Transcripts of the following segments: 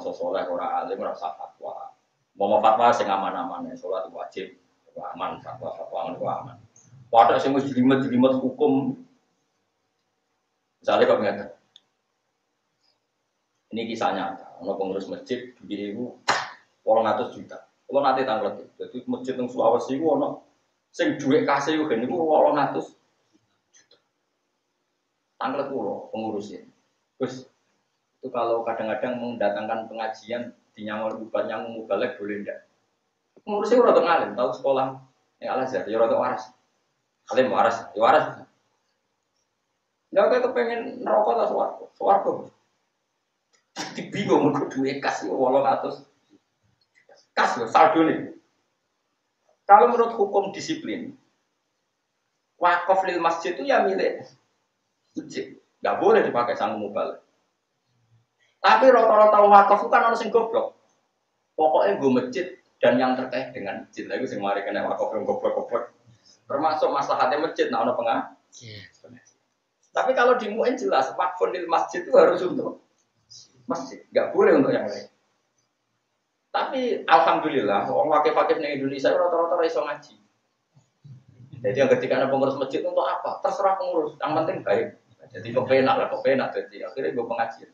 rasa saleh, ora alim, ora usah fatwa. Mau fatwa sing aman-aman, salat wajib, aman, fatwa aman. Padha sing wis jelimet-jelimet hukum. Misalnya kok ngeten. Ini kisah nyata, ono pengurus masjid duit iku 800 juta. Kalau nanti tanglet, jadi masjid yang Sulawesi itu ono sing duit kasih itu kan itu 800 juta. Tanglet pulau pengurusnya. Terus itu kalau kadang-kadang mendatangkan pengajian di Nyangor bukan yang mubalek boleh enggak? Pengurusnya udah ngalim, tahu sekolah yang Al-Azhar, ya udah waras. Alim waras, ya waras. Ya kayak kepengen neraka atau swarga. Dibingung mau duit kas 800 kas saldo nih. Kalau menurut hukum disiplin, wakaf lil masjid itu ya milik masjid, nggak boleh dipakai sang mubal. Tapi rata-rata wakaf itu kan orang sing goblok. Pokoknya gue masjid dan yang terkait dengan masjid lagi sing mari kena wakaf yang goblok-goblok. Termasuk maslahatnya masjid, nah ono Tapi kalau di MUN jelas wakaf lil masjid itu harus untuk masjid, nggak boleh untuk yang lain. Tapi alhamdulillah, orang wakif-wakif di Indonesia rata-rata iso ngaji. Jadi yang ketika ada pengurus masjid untuk apa? Terserah pengurus, yang penting baik. Jadi kepenak. Jadi akhirnya gue pengajian.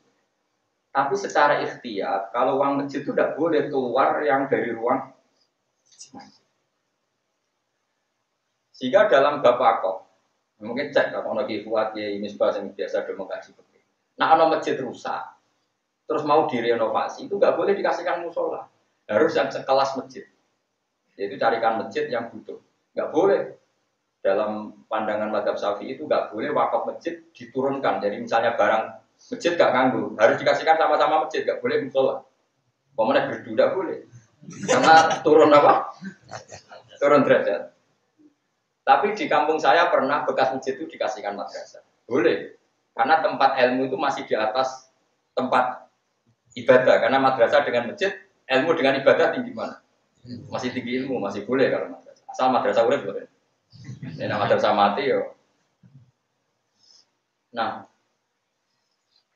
Tapi secara ikhtiar, kalau uang masjid itu tidak boleh keluar yang dari ruang masjid. Sehingga dalam bapakok, mungkin cek kalau lagi buat ya ini yang biasa udah mengaji. Nah kalau masjid rusak. Terus mau direnovasi itu nggak boleh dikasihkan musola, harus yang sekelas masjid. Yaitu carikan masjid yang butuh. Nggak boleh dalam pandangan mazhab Syafi'i itu nggak boleh wakaf masjid diturunkan. Jadi misalnya barang masjid nggak nganggu, harus dikasihkan sama-sama masjid, nggak boleh musola. Pemenang berdu nggak boleh, karena turun apa? Turun derajat. Tapi di kampung saya pernah bekas masjid itu dikasihkan madrasah, boleh, karena tempat ilmu itu masih di atas tempat ibadah, karena madrasah dengan masjid, ilmu dengan ibadah tinggi mana? Masih tinggi ilmu, masih boleh kalau madrasah. Asal madrasah urip boleh. Ini madrasah mati yo. Nah,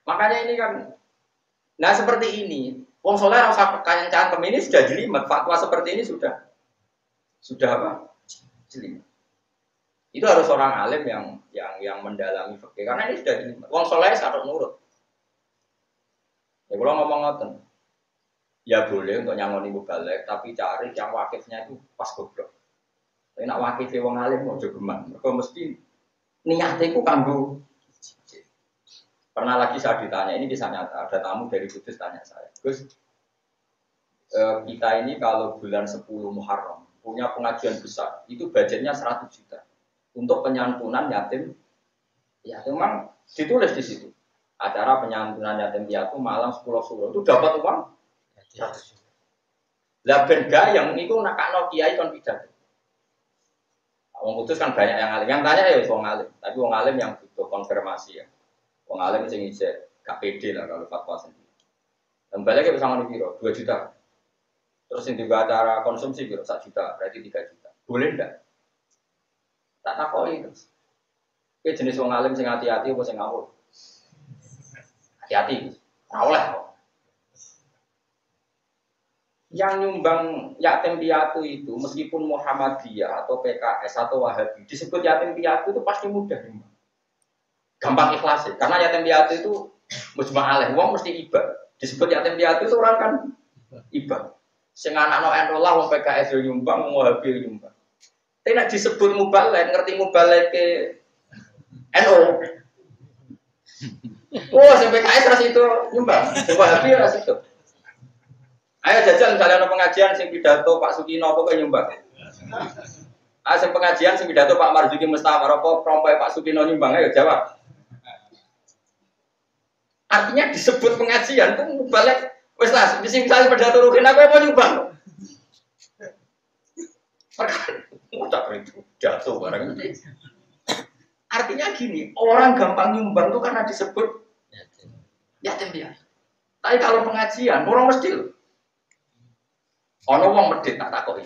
makanya ini kan, nah seperti ini, wong soleh rasa kaya cangkem ini sudah jelimet, fatwa seperti ini sudah apa? Jelimet. Itu harus orang alim yang mendalami fikih, karena ini sudah jelimet. Wong soleh harus nurut. Ya kalau ngomong ngoten, ya boleh untuk nyangoni mubalek, tapi cari yang wakifnya itu pas goblok. Tapi nak wakifnya wong alim mau jogeman, mereka mesti niatnya itu kanggo. Pernah lagi saya ditanya, ini kisah nyata, ada tamu dari Kudus tanya saya, Gus, kita ini kalau bulan 10 Muharram punya pengajian besar, itu budgetnya 100 juta untuk penyantunan yatim. Ya memang ditulis di situ. Acara penyantunan yatim piatu Malang 10 Suro itu dapat uang 100 juta. Lah ben yang itu nakakno kiai kon pidato. Wong Kudus kan banyak yang alim. Yang tanya ya wong alim, tapi wong alim yang butuh konfirmasi ya. Wong alim sing isih gak pede lah kalau fatwa sendiri. Dan balik ke sama piro? 2 juta. Terus yang juga acara konsumsi piro 1 juta, berarti 3 juta. Boleh enggak? Tak takoki terus. Ki jenis wong alim sing hati-hati apa sing ngawur? Hati-hati, oleh. Yang nyumbang yatim piatu itu meskipun Muhammadiyah atau PKS atau Wahabi disebut yatim piatu itu pasti mudah nyumbang. Gampang ikhlas ya. Karena yatim piatu itu mujma' alaih, wong mesti iba. Disebut yatim piatu itu orang kan iba. Sing anakno NU lah wong PKS yo nyumbang, wong Wahabi yo nyumbang. Tapi nek disebut mubalek, ngerti mubalek ke NU. Oh, sing PKS ras itu nyumbang, sing Wahabi ras itu. Ayo jajan misalnya ada pengajian sing pidato Pak Sukino apa kok nyumbang. Sing pengajian sing pidato Pak Marzuki Mustamar apa prompai Pak Sukino nyumbang, ayo jawab. Artinya disebut pengajian tuh balik wis lah, sing misalnya pidato rugen aku apa nyumbang. Udah itu jatuh barang ini. Artinya gini, orang gampang nyumbang tuh karena disebut yatim piatu. Tapi kalau pengajian, orang mesti loh. Ono wong medhit tak takoki.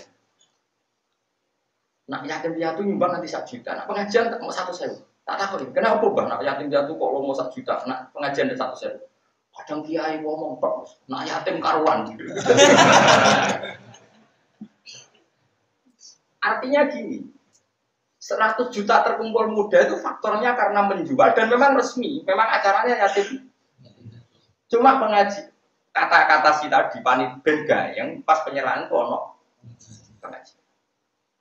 Nak yatim piatu nyumbang nanti 1 juta, nak pengajian tak mau 100.000. Tak takoki, kenapa Bang nak yatim piatu kok lo mau 1 juta, nak pengajian 100.000. Kadang kiai ngomong tok, nak yatim karuan. Artinya gini, 100 juta terkumpul muda itu faktornya karena menjual dan memang resmi, memang acaranya yatim. Cuma pengaji kata-kata si tadi panit benda yang pas penyerahan kono pengaji.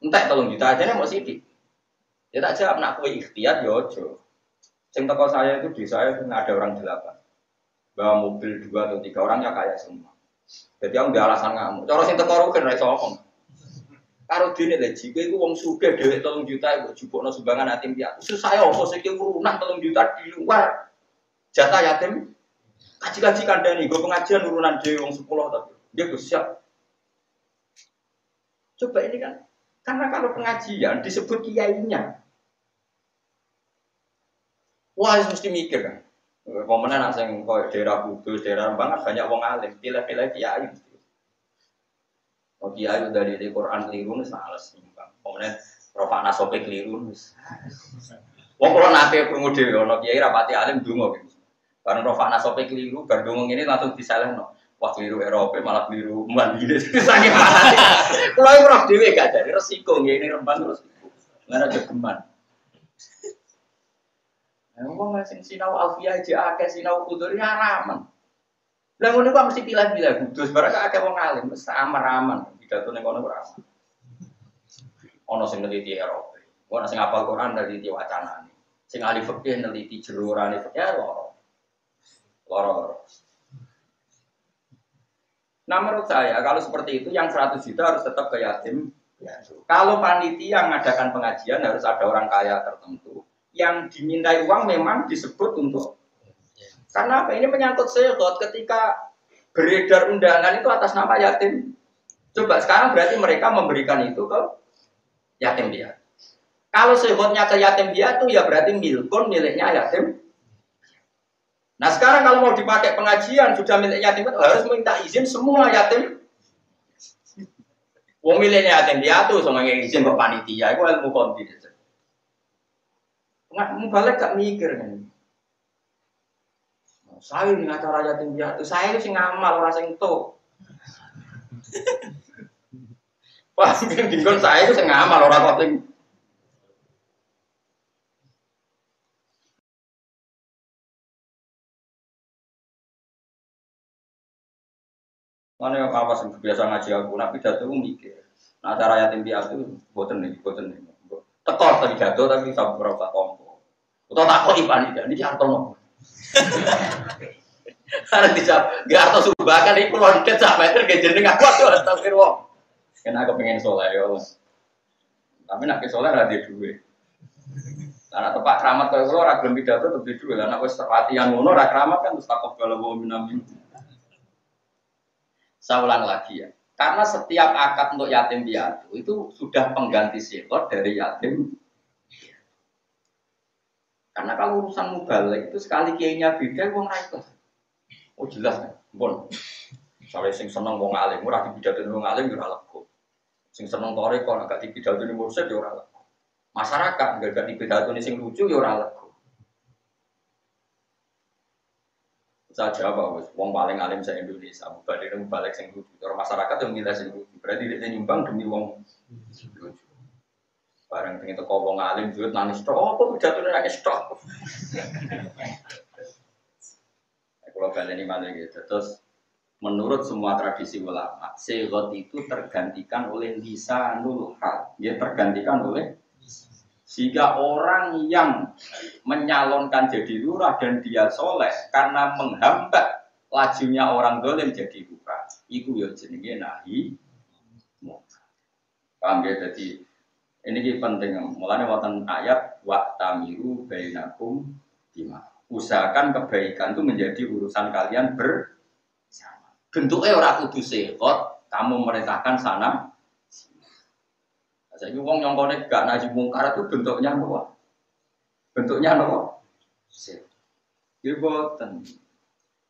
Entah tolong juta aja nih mau sidik. Ya tak jawab nak kue ikhtiar ya ojo. Sing teko saya itu di saya itu ada orang 8. Bawa mobil 2 atau 3 orangnya kaya semua. Jadi aku di alasan ngamuk. Cara sing teko rugen ra iso ngomong. Karo dene lho jika iku wong sugih dhewek 3 juta iku jupukno sumbangan yatim piatu. Susah ya apa sik urunan 3 juta di luar jatah yatim. Kaji-kaji kandhani go pengajian urunan dhewe wong 10 tapi. Dia Gus siap. Coba ini kan karena kalau pengajian disebut kiainya. Wah, mesti mikir kan. Pemenang nak sing koyo daerah Kudus, daerah Rembang banyak wong alim, pilih-pilih kiai. Oh kiai dari Quran keliru wis males nyumbang. Pemenang rofakna sope keliru wis. Wong kula nate krungu dhewe ana kiai rapati alim ndonga gitu. Bareng rofakna sope keliru bar ndonga ngene langsung disalehno. Wah keliru Eropa malah keliru mandine saking parah. Kula iki roh dhewe gak dari resiko ngene Rembang terus. Ngene jogeman. Ngomong sing sinau alfiah aja akeh sinau kudur haraman. Lah ngono kok mesti pilih-pilih kudus barang akeh wong alim mesti aman-aman pidato ning kono ora. Ono sing neliti Eropa. Ono sing hafal Quran neliti wacanane. Sing ahli fikih neliti jerurane fikih loro. Nah menurut saya kalau seperti itu yang 100 juta harus tetap ke yatim. Kalau panitia mengadakan pengajian harus ada orang kaya tertentu. Yang dimintai uang memang disebut untuk karena apa ini menyangkut sehot ketika beredar undangan itu atas nama yatim. Coba sekarang berarti mereka memberikan itu ke yatim piatu. Kalau sehotnya ke yatim piatu ya berarti miliknya yatim. Nah sekarang kalau mau dipakai pengajian sudah milik yatim piatu harus minta izin semua yatim. Wong miliknya yatim piatu sama yang izin ke panitia itu ilmu konti. Nggak balik gak mikir kan? Saya ini acara yatim piatu, saya itu sing ngamal orang sing to. Pas dinggon saya itu sing ngamal orang kok sing. Mana apa sih biasa ngaji aku, tapi pidato mikir. Nah acara yatim piatu boten nih. Tekor tadi jatuh tapi sampai berapa tompo. Atau tak kok ipan ini Hartono. Karena dijawab, gak Harto Subahkan ini keluar dikit sampai itu gak jeneng aku astagfir wong. Karena aku pengen soleh ya Allah. Tapi nak ke soleh ada duit. Karena tempat keramat kalau keluar agak pidato lebih duit. Karena aku latihan ngono rak keramat kan terus takut kalau bawa minum. Saya ulang lagi ya. Karena setiap akad untuk yatim piatu itu sudah pengganti sihot dari yatim. Karena kalau urusan mubalik itu sekali kiainya beda, wong ra ikhlas. Oh jelas kan, bon. Soale sing seneng wong alim, ora dipidhato wong alim yo ora lega. Sing seneng torek kok gak dipidhato mursyid yo ora lega. Masyarakat gak dipidhato sing lucu yo ora lega. Saya jawab wis wong paling alim se Indonesia, mubalik sing lucu. Cara masyarakat yo milih sing lucu. Berarti dia nyumbang demi wong lucu. Barang pengen teko wong alim duit nangis tok, apa jatuhne nangis tok. Kalau baleni malah gitu. Terus menurut semua tradisi ulama, sihot itu tergantikan oleh lisanul hal. Dia tergantikan oleh sehingga orang yang menyalonkan jadi lurah dan dia soleh karena menghambat lajunya orang dolim jadi lurah. Iku ya jenenge nahi. Paham ya? Jadi ini penting, mulanya wonten ayat wa tamiru bainakum bima. Usahakan kebaikan itu menjadi urusan kalian bersama. Bentuknya ora kudu sehot, kamu merintahkan sana. Saiki wong nyongkone gak naji mungkar itu bentuknya apa? Bentuknya apa? Sehot. Iki boten.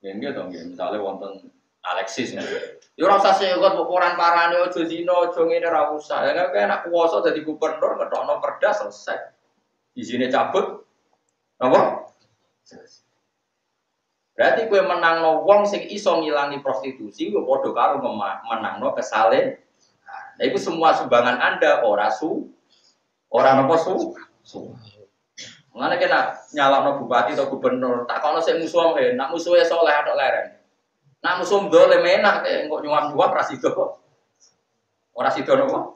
Nggih to nggih, misale wonten Alexis nih. Ya ora usah sehot pokoran parane aja zina, aja ngene ora usah. Ya nek enak kuwasa dadi gubernur ngetokno perda selesai. Izine cabut. Apa? Selesai. Berarti kowe menangno wong sing iso ngilangi prostitusi yo padha karo menangno kesale. Nah, itu semua sumbangan Anda ora napa su. Mengane kena nyalakno bupati atau gubernur, tak kono sing musuh nak musuhe saleh atok leren. Nak musuh dolem enak kok nyuap-nyuap ra sida. Ora sida napa?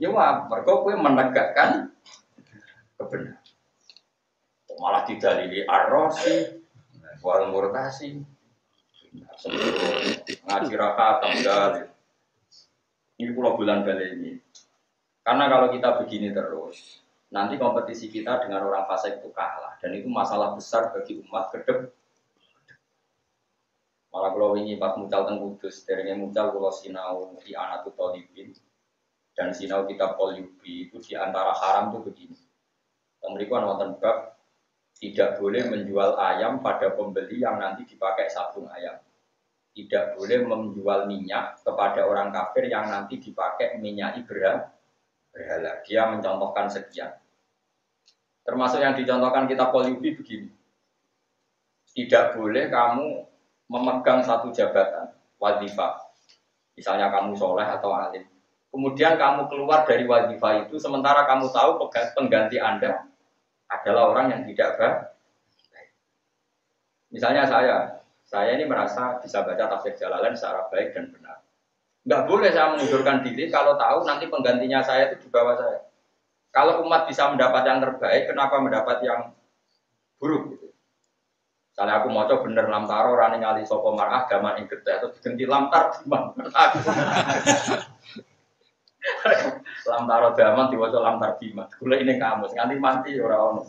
Nyuap, mergo kowe menegakkan kebenaran. Malah didalili arrosi, wal murtasi. Ngaji rakaat tanggal. Ini pulau bulan balik ini. Karena kalau kita begini terus, nanti kompetisi kita dengan orang fasik itu kalah. Dan itu masalah besar bagi umat ke depan. Malah kalau ini pas mucal teng Kudus, derenge mucal kalau sinau di Anatul Thalibin dan sinau kitab Qalyubi itu di antara haram itu begini. Mereka wonten bab tidak boleh menjual ayam pada pembeli yang nanti dipakai sabung ayam. Tidak boleh menjual minyak kepada orang kafir yang nanti dipakai minyak berhala. Dia mencontohkan sekian. Termasuk yang dicontohkan kitab Qalyubi begini. Tidak boleh kamu memegang satu jabatan, wadifah. Misalnya kamu soleh atau alim. Kemudian kamu keluar dari wadifah itu, sementara kamu tahu pengganti Anda adalah orang yang tidak baik. Misalnya saya ini merasa bisa baca tafsir Jalalain secara baik dan benar. Enggak boleh saya mengundurkan diri kalau tahu nanti penggantinya saya itu di bawah saya. Kalau umat bisa mendapat yang terbaik, kenapa mendapat yang buruk gitu? Misalnya aku mau coba bener lamtaro rani ngali sopo marah gaman ing gede atau diganti lamtar diman. Lamtaro daman diwaca lamtar diman. Gula ini kamus nganti mati ora ono.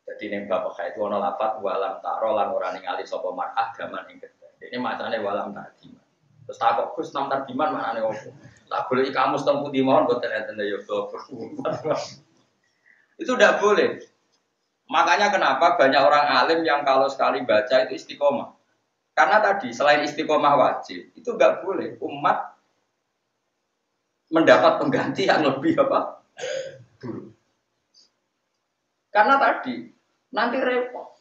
Jadi ning bapak itu ono lapat walam taro lan ora ningali sapa mar'ah gaman ing gede. Ini macane walam tardiman. Terus takok Gus lamtar diman maknane opo? Tak boleh kamus teng pundi mawon boten enten ya itu tidak boleh. Makanya kenapa banyak orang alim yang kalau sekali baca itu istiqomah. Karena tadi selain istiqomah wajib, itu enggak boleh umat mendapat pengganti yang lebih apa? Buruk. Karena tadi nanti repot.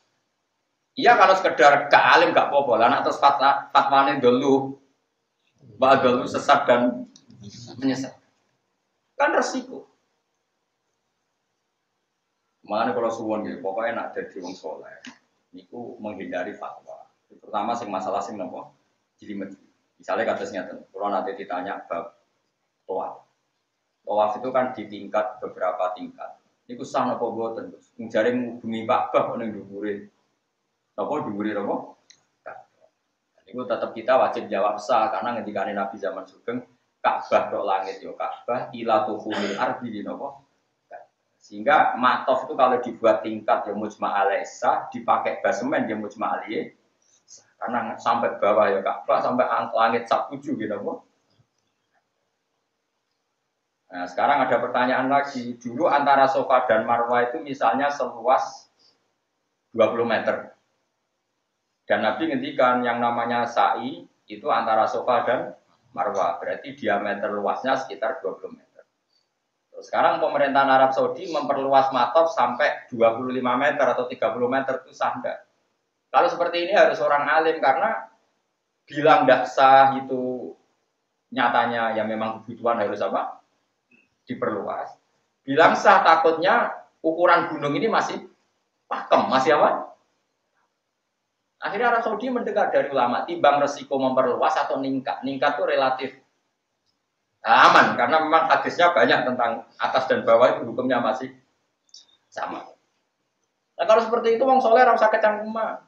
Iya kalau sekedar ke alim enggak apa-apa. Lah nek terus fatwane dulu badal sesat dan menyesat. Kan resiko. Makanya kalau suwon gitu, pokoknya nak jadi wong soleh, niku menghindari fatwa. Pertama sing masalah sing nopo, jelimet. Misalnya kasusnya tuh, kalau nanti ditanya bab tawaf, tawaf itu kan di tingkat beberapa tingkat. Niku sah nopo boten terus. Mencari menghubungi Ka'bah neng dhuwure, nopo dhuwure nopo. Niku tetap kita wajib jawab sah karena ngendikane Nabi zaman Sugeng, Ka'bah tok langit yo Ka'bah, ila tuhumil ardi di nopo. Sehingga matof itu kalau dibuat tingkat ya mujma' alaisa, dipakai basemen ya mujma' aliyah. Karena sampai bawah ya Ka'bah, sampai langit sak 7 gitu. Nah sekarang ada pertanyaan lagi. Dulu antara Safa dan Marwah itu misalnya seluas 20 meter. Dan Nabi ngendikan yang namanya sa'i itu antara Safa dan Marwah. Berarti diameter luasnya sekitar 20 meter. Sekarang pemerintahan Arab Saudi memperluas matof sampai 25 meter atau 30 meter itu sah enggak? Kalau seperti ini harus orang alim karena bilang tidak sah itu nyatanya ya memang kebutuhan harus apa? Diperluas. Bilang sah takutnya ukuran gunung ini masih pakem, masih apa? Akhirnya Arab Saudi mendengar dari ulama timbang resiko memperluas atau ningkat. Ningkat itu relatif aman karena memang hadisnya banyak tentang atas dan bawah itu hukumnya masih sama. Nah kalau seperti itu wong soleh ora usah kecangkeman.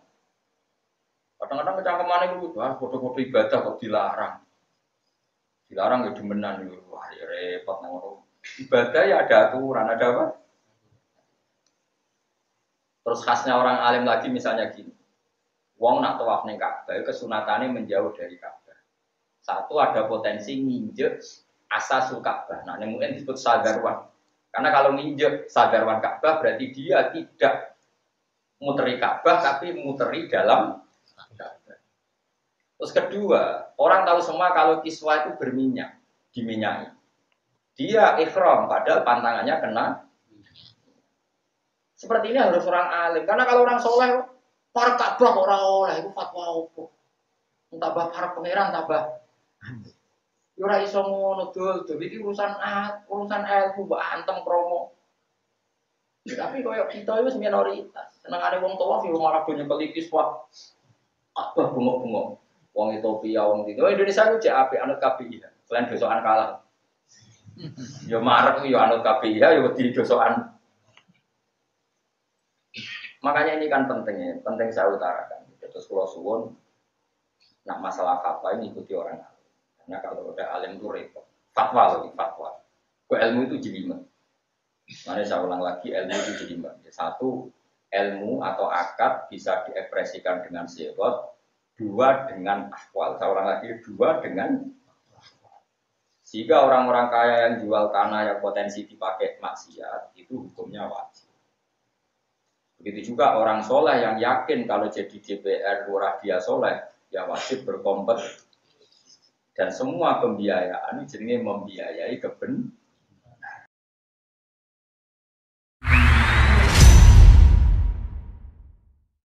Kadang-kadang kecangkeman itu foto-foto ibadah kok dilarang. Dilarang ya demenan itu wah ya repot ngono. Ibadah ya ada aturan, ada apa? Terus khasnya orang alim lagi misalnya gini. Wong nak tawaf ning Ka'bah kesunatane menjauh dari Ka'bah. Satu ada potensi nginjek asasul Ka'bah. Nah, yang mungkin disebut sagarwan. Karena kalau nginjek sagarwan Ka'bah berarti dia tidak muteri Ka'bah tapi muteri dalam Ka'bah. Terus kedua, orang tahu semua kalau kiswah itu berminyak, diminyaki. Dia ihram padahal pantangannya kena. Seperti ini harus orang alim. Karena kalau orang soleh, para Ka'bah kok ora oleh, itu fatwa opo. Tambah para pangeran tambah. Ora iso ngono dul, iki urusan ilmu mbok antem kromo. Tapi koyo kita itu minoritas. Senengane wong tua yo malah do nyekel iki wah. Abah bungok-bungok. Wong Ethiopia, wong itu. Indonesia ku jek apik anut KPI. Selain dosokan kalah. Yo marek yo anut KPI, yo wedi dosokan. Makanya ini kan pentingnya, penting saya utarakan. Terus kalau suwon, nak masalah fatwa ini ikuti orang alim. Karena kalau udah alim itu repot. Fatwa lagi fatwa. Ilmu itu jelimet. Makanya saya ulang lagi, ilmu itu jelimet. Satu, ilmu atau akad bisa diekspresikan dengan sifat. Dua, dengan akwal. Saya ulang lagi, dua dengan akwal. Jika orang-orang kaya yang jual tanah yang potensi dipakai maksiat, itu hukumnya wajib. Begitu juga orang soleh yang yakin kalau jadi DPR lurah dia soleh, ya wajib berkompet. Dan semua pembiayaan ini jenenge membiayai